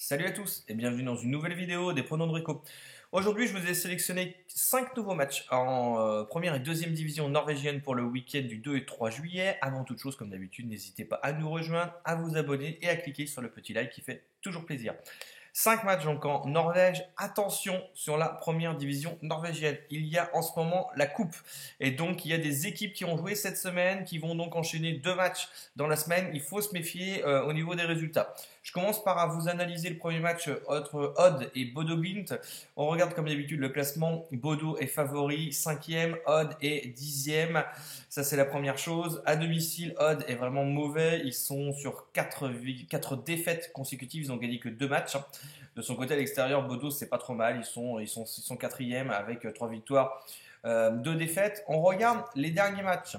Salut à tous et bienvenue dans une nouvelle vidéo des pronoms de Rico. Aujourd'hui, je vous ai sélectionné 5 nouveaux matchs en première et deuxième division norvégienne pour le week-end du 2 et 3 juillet. Avant toute chose, comme d'habitude, n'hésitez pas à nous rejoindre, à vous abonner et à cliquer sur le petit like qui fait toujours plaisir. 5 matchs donc en Norvège. Attention sur la première division norvégienne. Il y a en ce moment la coupe. Et donc il y a des équipes qui ont joué cette semaine, qui vont donc enchaîner 2 matchs dans la semaine. Il faut se méfier au niveau des résultats. Je commence par vous analyser le premier match entre Odd et Bodo Glimt. On regarde comme d'habitude le classement. Bodo est favori, 5e, Odd est 10e. Ça c'est la première chose. À domicile, Odd est vraiment mauvais. Ils sont sur 4 défaites consécutives. Ils n'ont gagné que 2 matchs. De son côté à l'extérieur, Bodo c'est pas trop mal. Ils sont 4e avec 3 victoires, 2 défaites. On regarde les derniers matchs.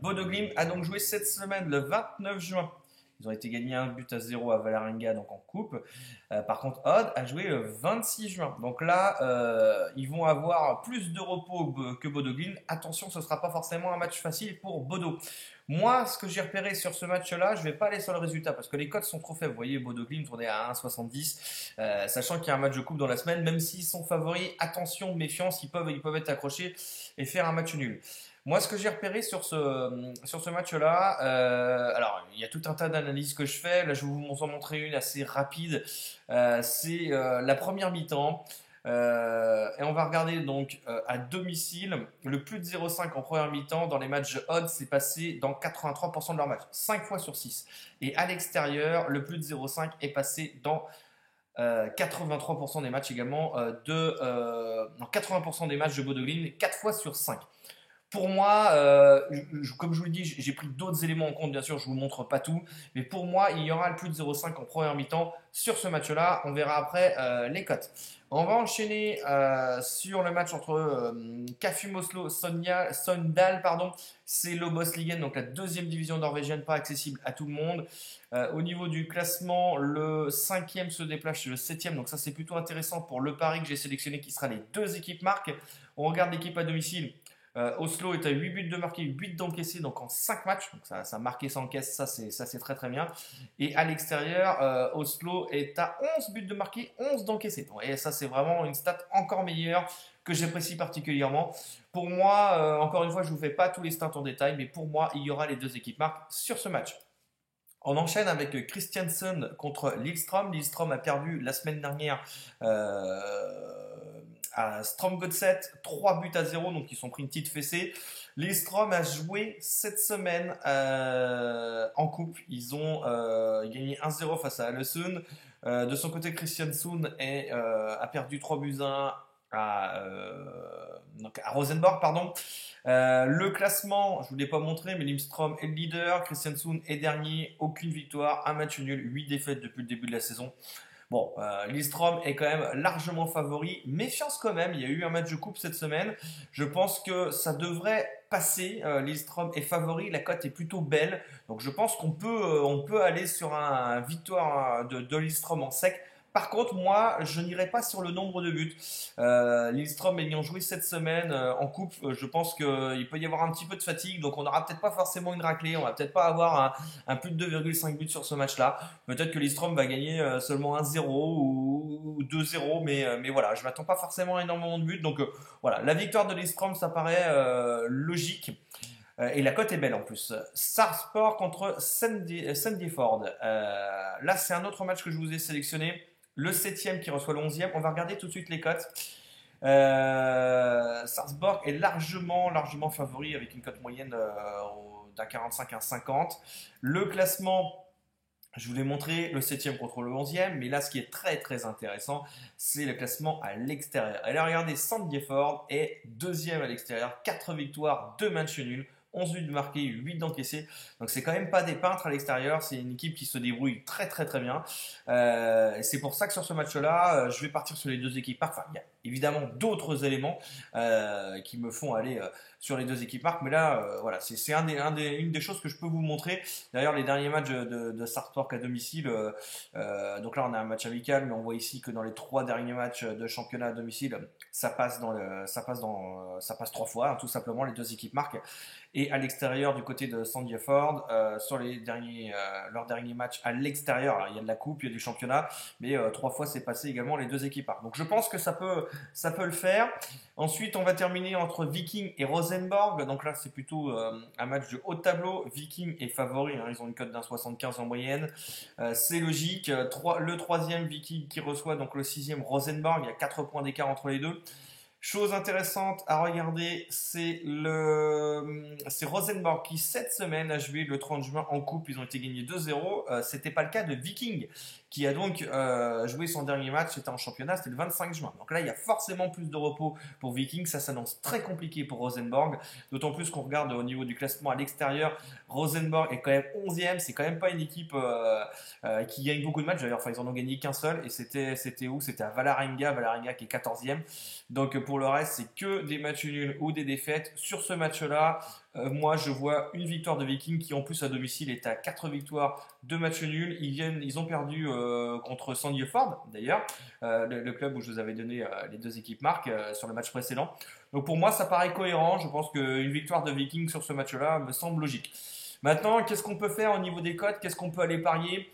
Bodo Glimt a donc joué cette semaine le 29 juin. Ils ont été gagnés 1-0 à Vålerenga donc en coupe. Par contre, Odd a joué le 26 juin. Donc là, ils vont avoir plus de repos que Bodo Glimt. Attention, ce ne sera pas forcément un match facile pour Bodo. Moi, ce que j'ai repéré sur ce match-là, je ne vais pas aller sur le résultat parce que les cotes sont trop faibles. Vous voyez, Bodo Glimt, on est à 1,70. Sachant qu'il y a un match de coupe dans la semaine, même s'ils sont favoris, attention, méfiance, ils peuvent être accrochés et faire un match nul. Moi, ce que j'ai repéré sur ce match-là, alors il y a tout un tas d'analyses que je fais. Là, je vais vous en montrer une assez rapide. C'est la première mi-temps. Et on va regarder donc à domicile, le plus de 0,5 en première mi-temps dans les matchs Odd, c'est passé dans 83% de leurs matchs, 5 fois sur 6. Et à l'extérieur, le plus de 0,5 est passé dans 83% des matchs également, dans 80% des matchs de Bodo Glimt, 4 fois sur 5. Pour moi, comme je vous le dis, j'ai pris d'autres éléments en compte, bien sûr, je ne vous montre pas tout, mais pour moi, il y aura le plus de 0,5 en première mi-temps sur ce match-là. On verra après les cotes. On va enchaîner sur le match entre KFUM Oslo, Sogndal, pardon. C'est l'Obos-ligaen, donc la deuxième division norvégienne, pas accessible à tout le monde. Au niveau du classement, le 5e se déplace chez le 7e, donc ça c'est plutôt intéressant pour le pari que j'ai sélectionné qui sera les deux équipes marques. On regarde l'équipe à domicile. Oslo est à 8 buts de marqués, 8 d'encaissés, donc en 5 matchs. Donc ça marqué, ça encaisse, ça c'est très très bien. Et à l'extérieur, Oslo est à 11 buts de marqués, 11 d'encaissés. Et ça c'est vraiment une stat encore meilleure que j'apprécie particulièrement. Pour moi, encore une fois, je ne vous fais pas tous les stats en détail, mais pour moi, il y aura les deux équipes marques sur ce match. On enchaîne avec Kristiansund contre Lillestrøm. Lillestrøm a perdu la semaine dernière à Strømgodset, 3-0, donc ils sont pris une petite fessée. Lillestrøm a joué cette semaine en coupe. Ils ont gagné 1-0 face à Ålesund. De son côté, Kristiansund a perdu 3-1 à Rosenborg, pardon. Le classement, je ne vous l'ai pas montré, mais Lillestrøm est le leader, Kristiansund est dernier, aucune victoire, un match nul, 8 défaites depuis le début de la saison. Bon, Lillestrøm est quand même largement favori. Méfiance quand même, il y a eu un match de coupe cette semaine. Je pense que ça devrait passer. Lillestrøm est favori, la cote est plutôt belle. Donc je pense qu'on peut aller sur un victoire de Lillestrøm en sec. Par contre, moi, je n'irai pas sur le nombre de buts. Lillestrøm ayant joué cette semaine en coupe, je pense qu'il peut y avoir un petit peu de fatigue. Donc, on n'aura peut-être pas forcément une raclée. On va peut-être pas avoir un plus de 2,5 buts sur ce match-là. Peut-être que Lillestrøm va gagner seulement 1-0 ou 2-0. Mais voilà, je ne m'attends pas forcément à énormément de buts. Donc, voilà, la victoire de Lillestrøm, ça paraît logique. Et la cote est belle en plus. Sarpsborg contre Sandefjord. Là, c'est un autre match que je vous ai sélectionné. Le 7e qui reçoit le 11e. On va regarder tout de suite les cotes. Sarpsborg est largement favori avec une cote moyenne d'un 45 à un 50. Le classement, je vous l'ai montré, le 7e contre le 11e. Mais là, ce qui est très très intéressant, c'est le classement à l'extérieur. Et là, regardez, Sandefjord est 2e à l'extérieur. 4 victoires, 2 matchs nuls. 11 buts marqués, 8 d'encaissés. Donc c'est quand même pas des peintres à l'extérieur. C'est une équipe qui se débrouille très très très bien. Et c'est pour ça que sur ce match-là, je vais partir sur les deux équipes. Enfin, évidemment d'autres éléments qui me font aller sur les deux équipes marques. Mais là, voilà, c'est une des choses que je peux vous montrer. D'ailleurs, les derniers matchs de Sarpsborg à domicile, donc là on a un match amical, mais on voit ici que dans les 3 derniers matchs de championnat à domicile, ça passe trois fois, hein, tout simplement, les deux équipes marquent. Et à l'extérieur, du côté de Sandefjord, sur leurs derniers matchs à l'extérieur, alors il y a de la coupe, il y a du championnat, mais 3 fois c'est passé également les deux équipes marquent. Donc je pense que ça peut le faire. Ensuite, on va terminer entre Viking et Rosenborg. Donc là, c'est plutôt un match de haut de tableau. Viking est favori, hein, ils ont une cote d'1,75 en moyenne. C'est logique. Le troisième Viking qui reçoit donc le sixième Rosenborg. Il y a 4 points d'écart entre les deux. Chose intéressante à regarder, c'est Rosenborg qui cette semaine a joué le 30 juin en coupe. Ils ont été gagnés 2-0. C'était pas le cas de Viking qui a donc joué son dernier match. C'était en championnat, c'était le 25 juin. Donc là, il y a forcément plus de repos pour Viking. Ça s'annonce très compliqué pour Rosenborg. D'autant plus qu'on regarde au niveau du classement à l'extérieur. Rosenborg est quand même 11e. C'est quand même pas une équipe qui gagne beaucoup de matchs. D'ailleurs, enfin, ils en ont gagné qu'un seul. Et c'était où? C'était à Vålerenga qui est 14e. Donc pour le reste, c'est que des matchs nuls ou des défaites. Sur ce match-là, moi je vois une victoire de Viking qui en plus à domicile est à 4 victoires, 2 matchs nuls. Ils ont perdu contre Sandefjord d'ailleurs, le club où je vous avais donné les deux équipes marques sur le match précédent. Donc pour moi ça paraît cohérent. Je pense qu'une victoire de Viking sur ce match-là me semble logique. Maintenant, qu'est-ce qu'on peut faire au niveau des cotes? Qu'est-ce qu'on peut aller parier?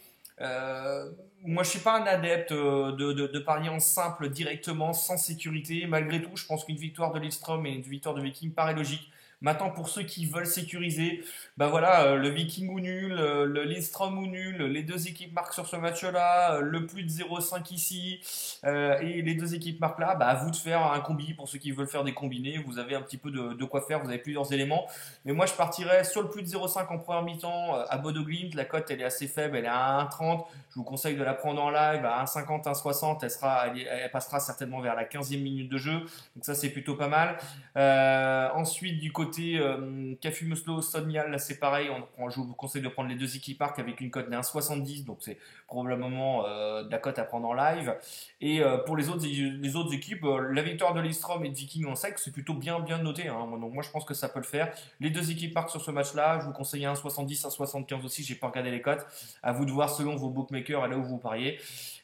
Moi, je suis pas un adepte de parier en simple directement, sans sécurité. Malgré tout, je pense qu'une victoire de Lidström et une victoire de Viking paraît logique. Maintenant, pour ceux qui veulent sécuriser, ben voilà, le Viking ou nul, le Lidström ou nul, les deux équipes marquent sur ce match-là, le plus de 0,5 ici, et les deux équipes marquent là, bah, à vous de faire un combi pour ceux qui veulent faire des combinés. Vous avez un petit peu de quoi faire, vous avez plusieurs éléments. Mais moi, je partirais sur le plus de 0,5 en première mi-temps à Bodo Glimt. La cote, elle est assez faible, elle est à 1,30. Je vous conseille de la prendre en live à 1,50, 1,60. Elle passera certainement vers la 15e minute de jeu. Donc ça, c'est plutôt pas mal. Ensuite, du côté Cafu Muslo, Sonial, là c'est pareil. Je vous conseille de prendre les deux équipes marques avec une cote de 1,70. Donc c'est probablement de la cote à prendre en live. Et pour les autres équipes, la victoire de Lidström et de Viking en sec, c'est plutôt bien noté, hein. Donc moi, je pense que ça peut le faire. Les deux équipes marquent sur ce match-là. Je vous conseille 1,70, 1,75 aussi. J'ai pas regardé les cotes. À vous de voir selon vos bookmakers et là où vous pariez.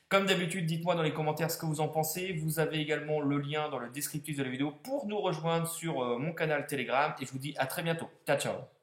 Comme d'habitude, dites-moi dans les commentaires ce que vous en pensez. Vous avez également le lien dans le descriptif de la vidéo pour nous rejoindre sur mon canal Telegram. Et je vous dis à très bientôt. Ciao, ciao.